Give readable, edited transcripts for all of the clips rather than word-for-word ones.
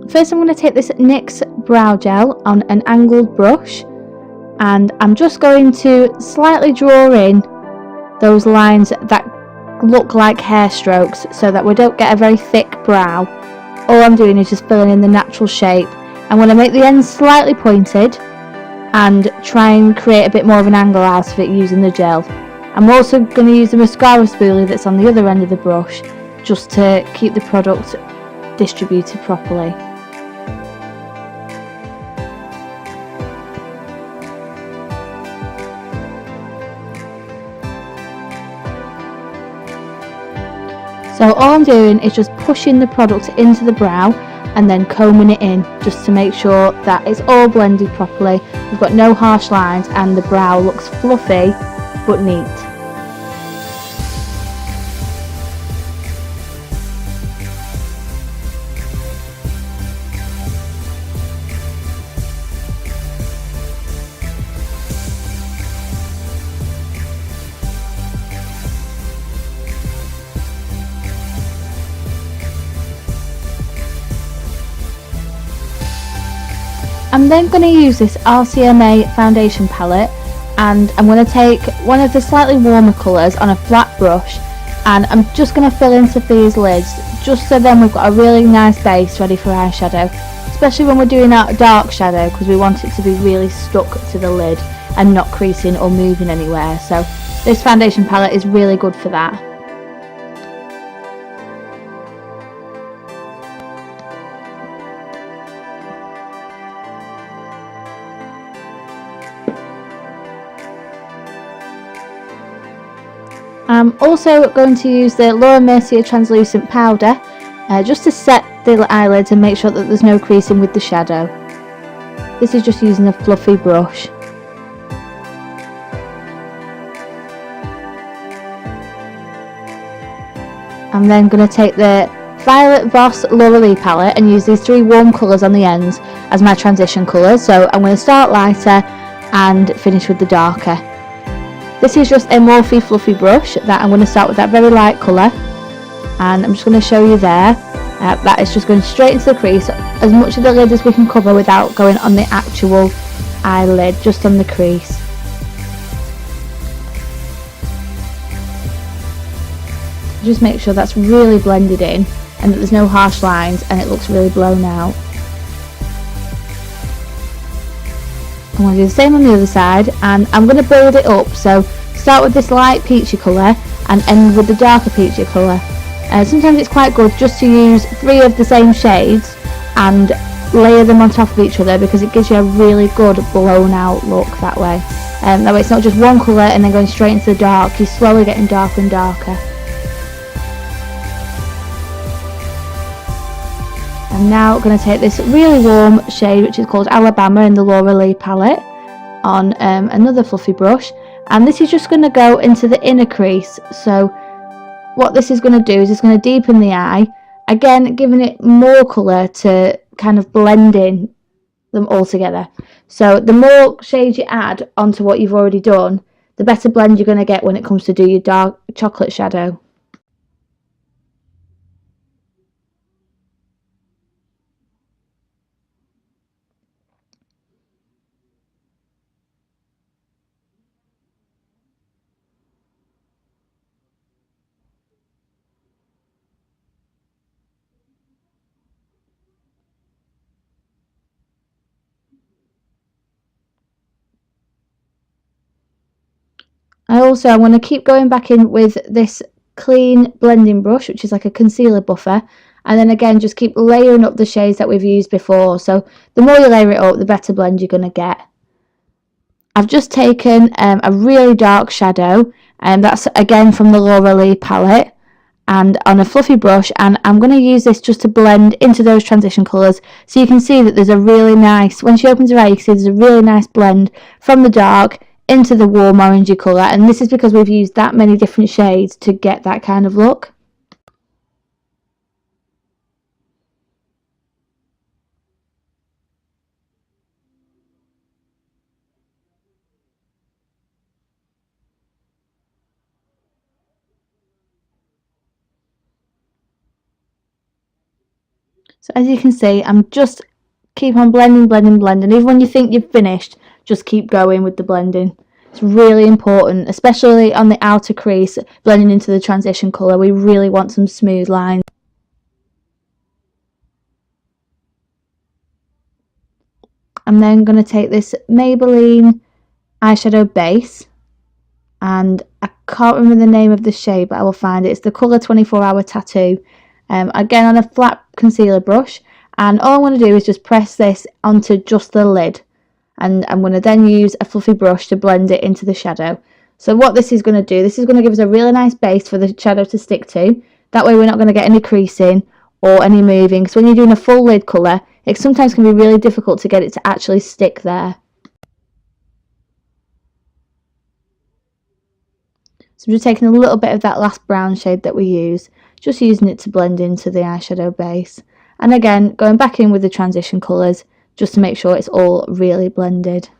first I'm going to take this NYX brow gel on an angled brush, and I'm just going to slightly draw in those lines that look like hair strokes so that we don't get a very thick brow. All I'm doing is just filling in the natural shape. I'm going to make the ends slightly pointed and try and create a bit more of an angle out of it using the gel. I'm also going to use the mascara spoolie that's on the other end of the brush just to keep the product distributed properly. So all I'm doing is just pushing the product into the brow and then combing it in just to make sure that it's all blended properly. We've got no harsh lines and the brow looks fluffy but neat. I'm then going to use this RCMA foundation palette, and I'm going to take one of the slightly warmer colours on a flat brush, and I'm just going to fill in Sophia's lids just so then we've got a really nice base ready for eyeshadow, especially when we're doing our dark shadow, because we want it to be really stuck to the lid and not creasing or moving anywhere. So this foundation palette is really good for that. I'm also going to use the Laura Mercier translucent powder just to set the eyelids and make sure that there's no creasing with the shadow. This is just using a fluffy brush. I'm then going to take the Violet Voss Laura Lee palette and use these three warm colours on the ends as my transition colours. So I'm going to start lighter and finish with the darker. This is just a Morphe fluffy brush that I'm going to start with that very light colour, and I'm just going to show you there. That is just going straight into the crease, as much of the lid as we can cover without going on the actual eyelid, just on the crease. Just make sure that's really blended in and that there's no harsh lines and it looks really blown out. I'm going to do the same on the other side, and I'm going to build it up. So start with this light peachy colour and end with the darker peachy colour. Sometimes it's quite good just to use three of the same shades and layer them on top of each other, because it gives you a really good blown out look that way. That way it's not just one colour and then going straight into the dark, you're slowly getting darker and darker. I'm now going to take this really warm shade, which is called Alabama, in the Laura Lee palette, on another fluffy brush, and this is just going to go into the inner crease. So what this is going to do is it's going to deepen the eye, again giving it more colour to kind of blend in them all together. So the more shades you add onto what you've already done, the better blend you're going to get when it comes to do your dark chocolate shadow. I'm going to keep going back in with this clean blending brush, which is like a concealer buffer, and then again just keep layering up the shades that we've used before. So the more you layer it up, the better blend you're going to get. I've just taken a really dark shadow, and that's again from the Laura Lee palette, and on a fluffy brush, and I'm going to use this just to blend into those transition colours, so you can see that there's a really nice, when she opens her eye, you can see there's a really nice blend from the dark into the warm orangey colour, and this is because we've used that many different shades to get that kind of look. So as you can see, I'm just keep on blending, blending, blending. Even when you think you've finished, just keep going with the blending. It's really important, especially on the outer crease, blending into the transition colour. We really want some smooth lines. I'm then going to take this Maybelline eyeshadow base, and I can't remember the name of the shade, but I will find it. It's the colour 24-hour Tattoo. Again, on a flat concealer brush, and all I want to do is just press this onto just the lid, and I'm going to then use a fluffy brush to blend it into the shadow. So what this is going to do, this is going to give us a really nice base for the shadow to stick to. That way we're not going to get any creasing or any moving, because when you're doing a full lid colour, it sometimes can be really difficult to get it to actually stick there. So I'm just taking a little bit of that last brown shade that we used, just using it to blend into the eyeshadow base. And again, going back in with the transition colours, just to make sure it's all really blended.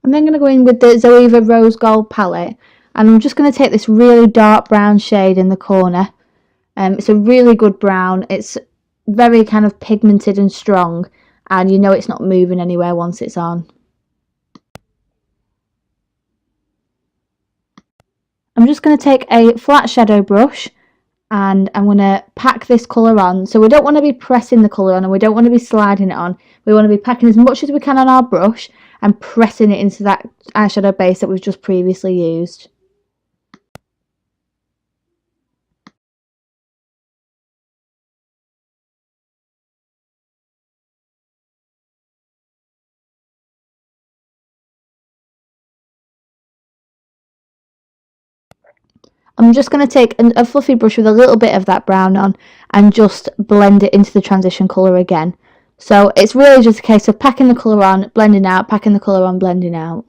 I'm then going to go in with the Zoeva Rose Gold palette, and I'm just going to take this really dark brown shade in the corner. It's a really good brown. It's very kind of pigmented and strong, and you know it's not moving anywhere once it's on. I'm just going to take a flat shadow brush, and I'm going to pack this colour on. So we don't want to be pressing the colour on, and we don't want to be sliding it on. We want to be packing as much as we can on our brush and pressing it into that eyeshadow base that we've just previously used. I'm just going to take a fluffy brush with a little bit of that brown on and just blend it into the transition colour again. So it's really just a case of packing the colour on, blending out, packing the colour on, blending out.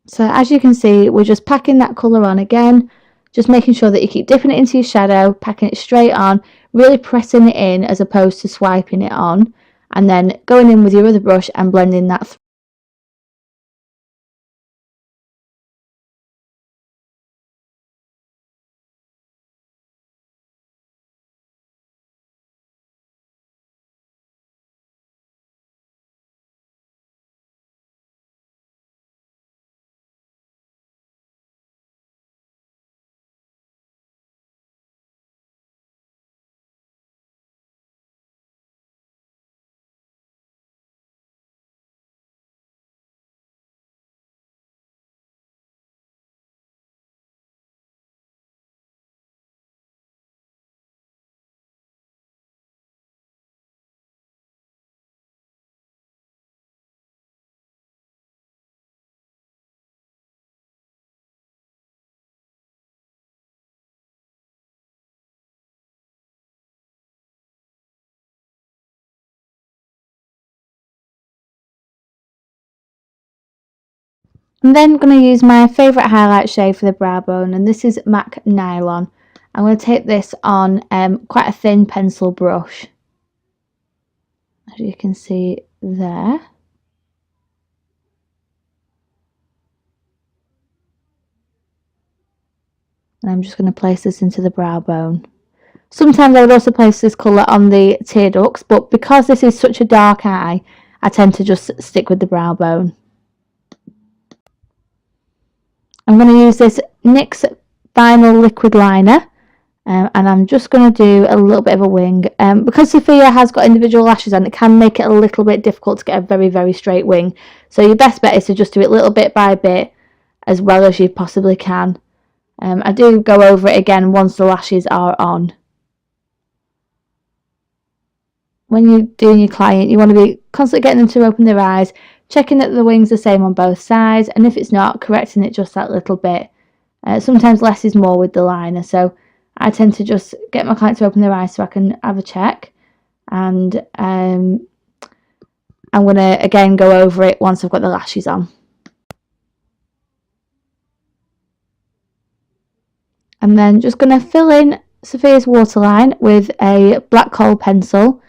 So as you can see, we're just packing that colour on again, just making sure that you keep dipping it into your shadow, packing it straight on, really pressing it in as opposed to swiping it on, and then going in with your other brush and blending that through. I'm then going to use my favourite highlight shade for the brow bone, and this is MAC Nylon. I'm going to take this on quite a thin pencil brush, as you can see there. And I'm just going to place this into the brow bone. Sometimes I would also place this colour on the tear ducts, but because this is such a dark eye, I tend to just stick with the brow bone. I'm going to use this NYX Vinyl Liquid Liner, and I'm just going to do a little bit of a wing. Because Sophia has got individual lashes on, it can make it a little bit difficult to get a very, very straight wing. So your best bet is to just do it little bit by bit, as well as you possibly can. I do go over it again once the lashes are on. When you're doing your client, you want to be constantly getting them to open their eyes, checking that the wing's the same on both sides, and if it's not, correcting it just that little bit. Sometimes less is more with the liner, so I tend to just get my client to open their eyes so I can have a check. and I'm going to again go over it once I've got the lashes on. And then just going to fill in Sophia's waterline with a black Kohl pencil,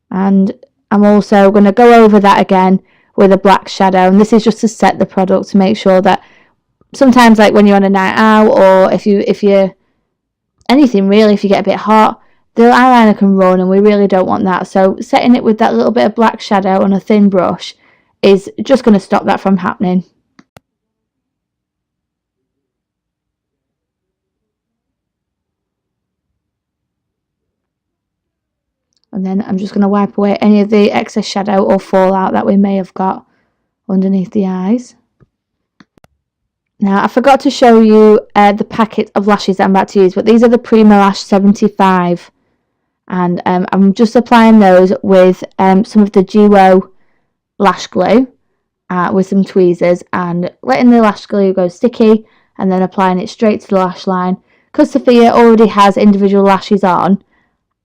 and I'm also going to go over that again with a black shadow, and this is just to set the product, to make sure that sometimes, like when you're on a night out, or if you're anything really, if you get a bit hot, the eyeliner can run, and we really don't want that. So setting it with that little bit of black shadow on a thin brush is just going to stop that from happening. And then I'm just going to wipe away any of the excess shadow or fallout that we may have got underneath the eyes. Now, I forgot to show you the packet of lashes that I'm about to use, but these are the Prima Lash 75. And I'm just applying those with some of the Duo lash glue with some tweezers, and letting the lash glue go sticky, and then applying it straight to the lash line. Because Sophia already has individual lashes on,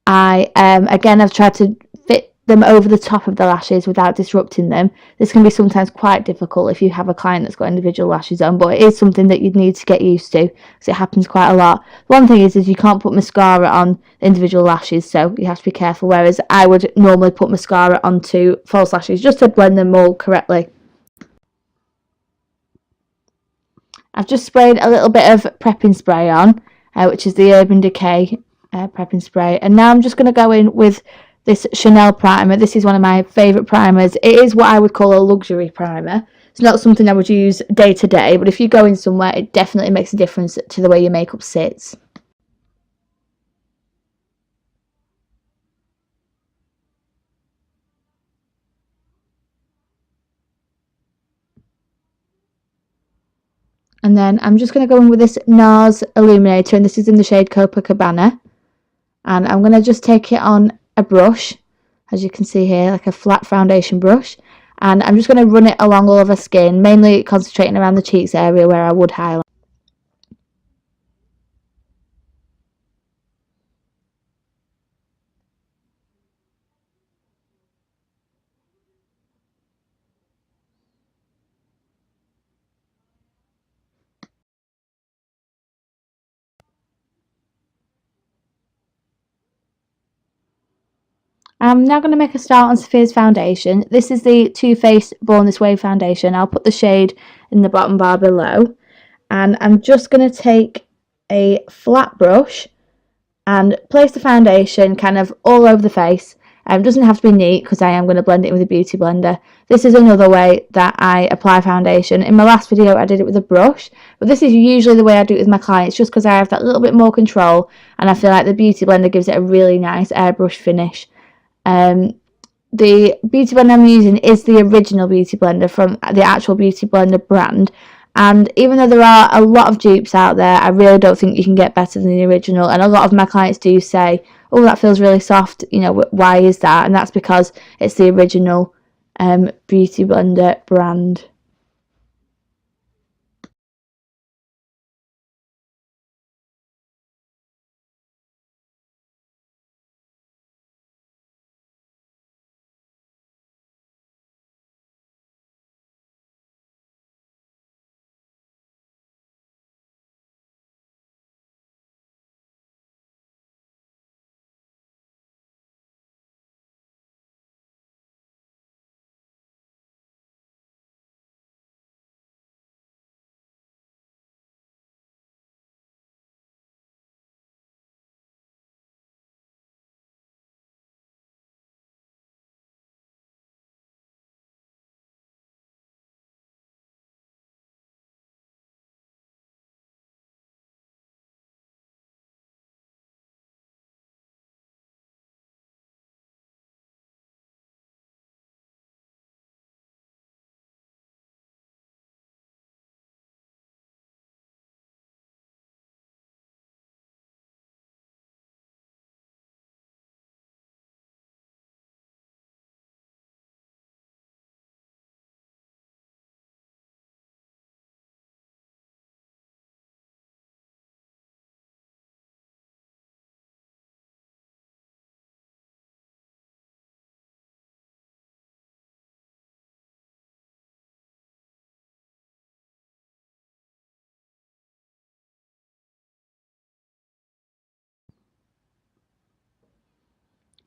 again, I've tried to fit them over the top of the lashes without disrupting them. This can be sometimes quite difficult if you have a client that's got individual lashes on, but it is something that you'd need to get used to, because it happens quite a lot. One thing is you can't put mascara on individual lashes, so you have to be careful, whereas I would normally put mascara onto false lashes just to blend them all correctly. I've just sprayed a little bit of prepping spray on, which is the Urban Decay prepping spray, and now I'm just going to go in with this Chanel primer. This is one of my favourite primers. It is what I would call a luxury primer. It's not something I would use day to day, but if you're going somewhere, it definitely makes a difference to the way your makeup sits. And then I'm just going to go in with this NARS illuminator, and this is in the shade Copacabana. And I'm going to just take it on a brush, as you can see here, like a flat foundation brush. And I'm just going to run it along all of her skin, mainly concentrating around the cheeks area where I would highlight. I'm now going to make a start on Sophia's foundation. This is the Too Faced Born This Way foundation. I'll put the shade in the bottom bar below. And I'm just going to take a flat brush and place the foundation kind of all over the face. It doesn't have to be neat, because I am going to blend it with a beauty blender. This is another way that I apply foundation. In my last video I did it with a brush, but this is usually the way I do it with my clients, just because I have that little bit more control, and I feel like the beauty blender gives it a really nice airbrush finish. The beauty blender I'm using is the original beauty blender from the actual beauty blender brand, and even though there are a lot of dupes out there, I really don't think you can get better than the original. And a lot of my clients do say, oh, that feels really soft, you know, why is that? And that's because it's the original beauty blender brand.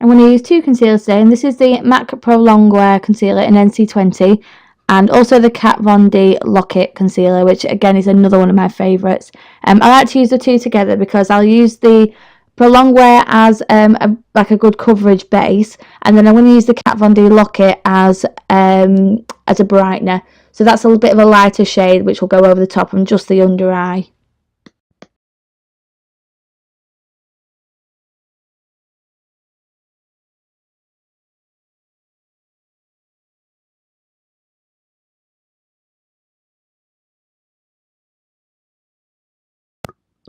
I'm going to use two concealers today, and this is the MAC Pro Longwear Concealer in NC20 and also the Kat Von D Lock-It Concealer, which again is another one of my favourites. I like to use the two together because I'll use the Pro Longwear as like a good coverage base, and then I'm going to use the Kat Von D Lock-It as a brightener. So that's a little bit of a lighter shade which will go over the top and just the under eye.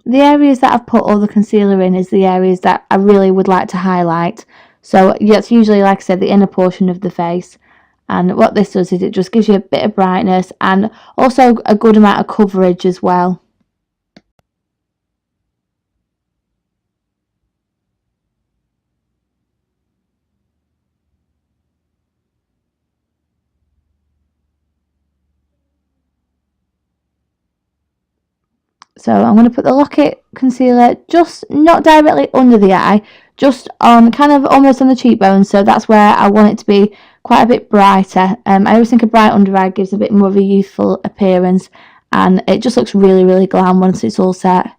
The areas that I've put all the concealer in is the areas that I really would like to highlight. So yeah, it's usually, like I said, the inner portion of the face. And what this does is it just gives you a bit of brightness and also a good amount of coverage as well. So I'm going to put the Lock-It concealer just not directly under the eye, just on kind of almost on the cheekbone. So that's where I want it to be quite a bit brighter. I always think a bright under eye gives a bit more of a youthful appearance, and it just looks really, really glam once it's all set.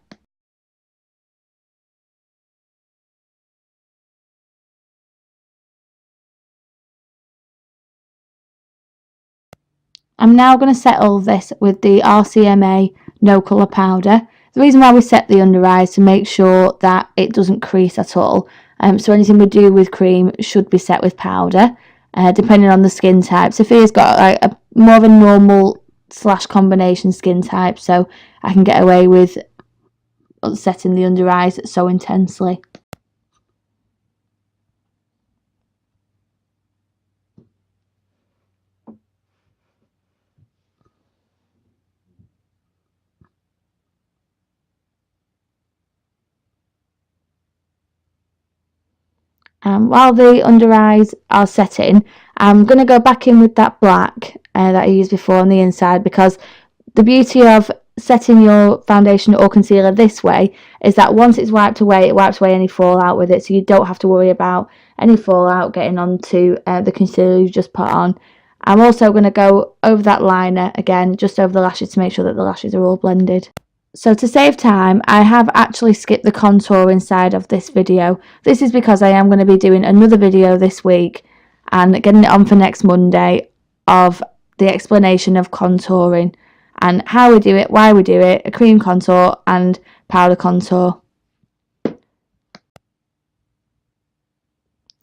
I'm now going to set all this with the RCMA No Colour Powder. The reason why we set the under eye is to make sure that it doesn't crease at all. So anything we do with cream should be set with powder, depending on the skin type. Sophia's got like a more of a normal / combination skin type, so I can get away with setting the under eyes so intensely. While the under eyes are setting, I'm going to go back in with that black that I used before on the inside, because the beauty of setting your foundation or concealer this way is that once it's wiped away, it wipes away any fallout with it, so you don't have to worry about any fallout getting onto the concealer you've just put on. I'm also going to go over that liner again, just over the lashes, to make sure that the lashes are all blended. So to save time, I have actually skipped the contour inside of this video. This is because I am going to be doing another video this week and getting it on for next Monday of the explanation of contouring and how we do it, why we do it, a cream contour and powder contour.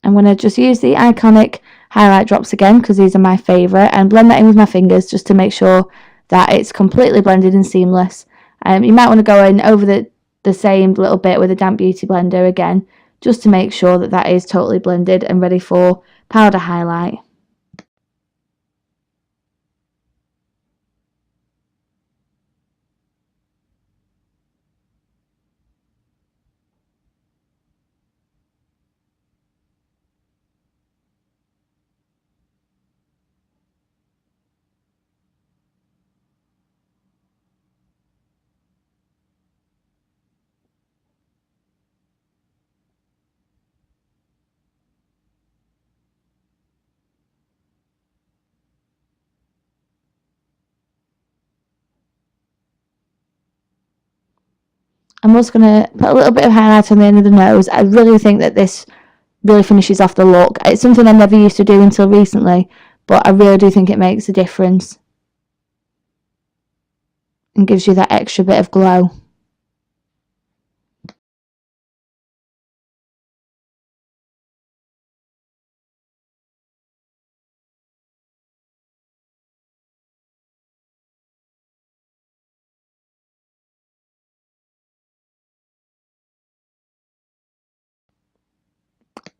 I'm going to just use the iconic highlight drops again because these are my favourite, and blend that in with my fingers just to make sure that it's completely blended and seamless. You might want to go in over the same little bit with a damp beauty blender again, just to make sure that that is totally blended and ready for powder highlight. I'm also going to put a little bit of highlight on the end of the nose. I really think that this really finishes off the look. It's something I never used to do until recently, but I really do think it makes a difference and gives you that extra bit of glow.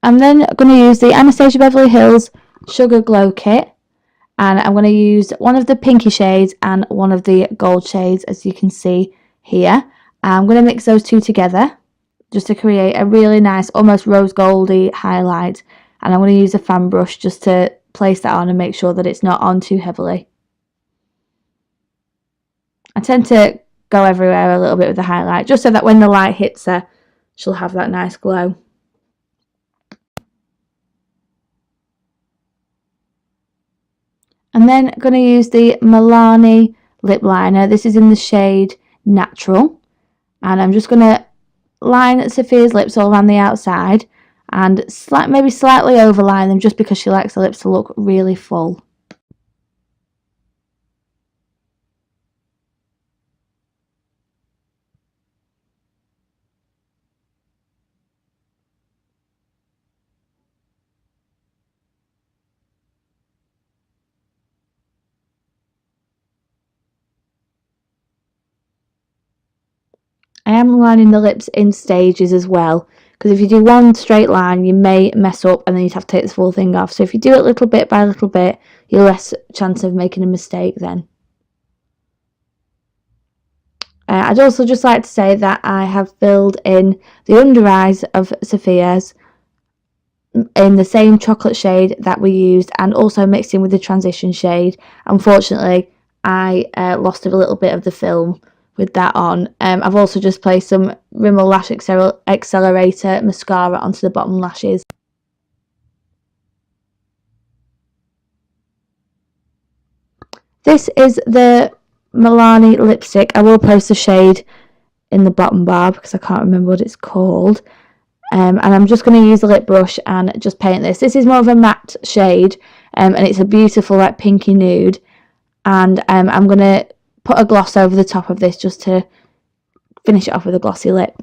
I'm then going to use the Anastasia Beverly Hills Sugar Glow Kit, and I'm going to use one of the pinky shades and one of the gold shades, as you can see here. I'm going to mix those two together just to create a really nice, almost rose goldy highlight, and I'm going to use a fan brush just to place that on and make sure that it's not on too heavily. I tend to go everywhere a little bit with the highlight, just so that when the light hits her, she'll have that nice glow. And then I'm going to use the Milani lip liner. This is in the shade Natural. And I'm just going to line Sophia's lips all around the outside and maybe slightly overline them, just because she likes her lips to look really full. I am lining the lips in stages as well, because if you do one straight line you may mess up and then you'd have to take this full thing off. So if you do it little bit by little bit, you're less chance of making a mistake then. I'd also just like to say that I have filled in the under eyes of Sophia's in the same chocolate shade that we used, and also mixed in with the transition shade. Unfortunately, I lost a little bit of the film with that on. I've also just placed some Rimmel Lash Accelorator mascara onto the bottom lashes. This is the Milani lipstick. I will post the shade in the bottom bar because I can't remember what it's called. And I'm just going to use the lip brush and just paint this. This is more of a matte shade, and it's a beautiful like pinky nude. And I'm going to put a gloss over the top of this just to finish it off with a glossy lip.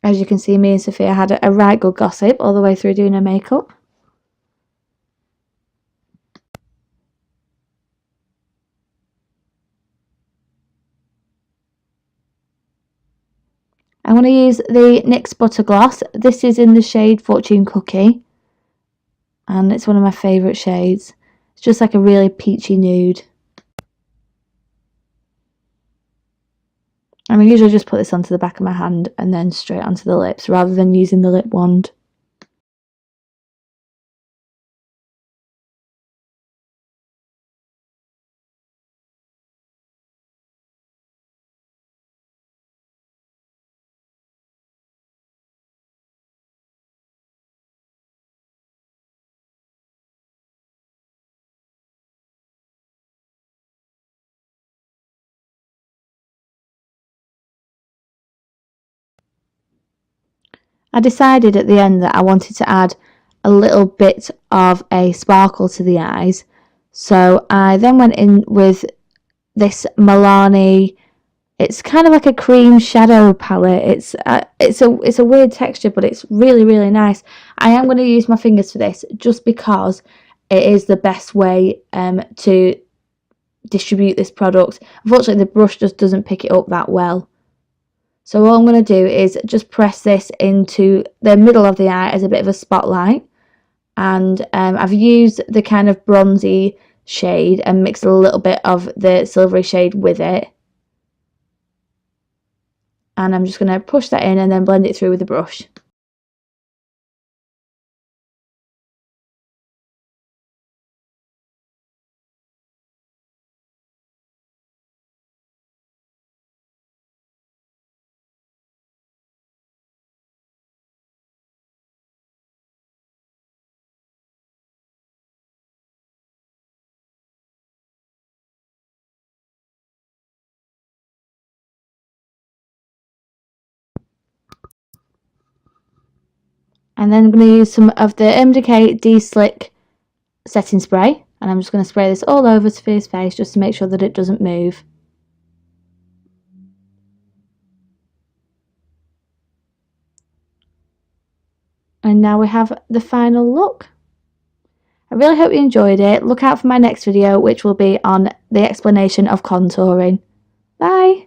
As you can see, me and Sophia had a right good gossip all the way through doing her makeup. I'm going to use the NYX Butter Gloss. This is in the shade Fortune Cookie, and it's one of my favourite shades. It's just like a really peachy nude. And I usually just put this onto the back of my hand and then straight onto the lips, rather than using the lip wand. I decided at the end that I wanted to add a little bit of a sparkle to the eyes, so I then went in with this Milani. It's kind of like a cream shadow palette. It's a weird texture, but it's really, really nice. I am going to use my fingers for this just because it is the best way to distribute this product. Unfortunately, the brush just doesn't pick it up that well. So what I'm going to do is just press this into the middle of the eye as a bit of a spotlight. And I've used the kind of bronzy shade and mixed a little bit of the silvery shade with it. And I'm just going to push that in and then blend it through with the brush. And then I'm going to use some of the Decay De-Slick setting spray. And I'm just going to spray this all over Sophia's face just to make sure that it doesn't move. And now we have the final look. I really hope you enjoyed it. Look out for my next video, which will be on the explanation of contouring. Bye!